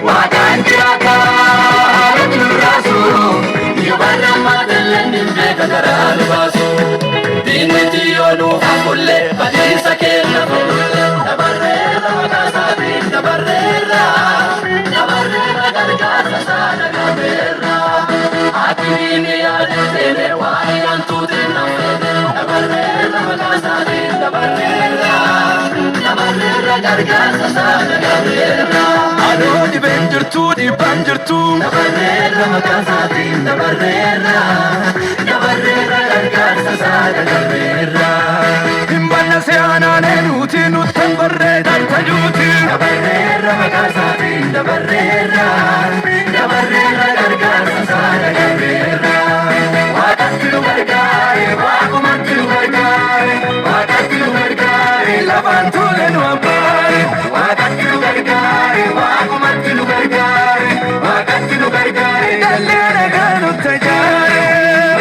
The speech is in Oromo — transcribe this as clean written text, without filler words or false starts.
Waakan jiraata raasu yubarra maadalleen dhimbeeka garaa lubaasu diiniti yoonu hafulle badiisa keenya dabarreerra maqaasaatiin dabarreerra gargaarsa saana gabeerra atiini yaadateene waa'ee wantuutiin namfeene dabarreerra maqaasaatiin dabarreerra gargaarsa saana gabeerra adooni ben jirtuu dhiibbaan jirtuu dabarreerra maqaasaatiin dabarreerra gargaarsa saana gabeerra himbanna se'aanaanee nuti nuttan barreedaan tajuuti dabarreerra maqaasaatiin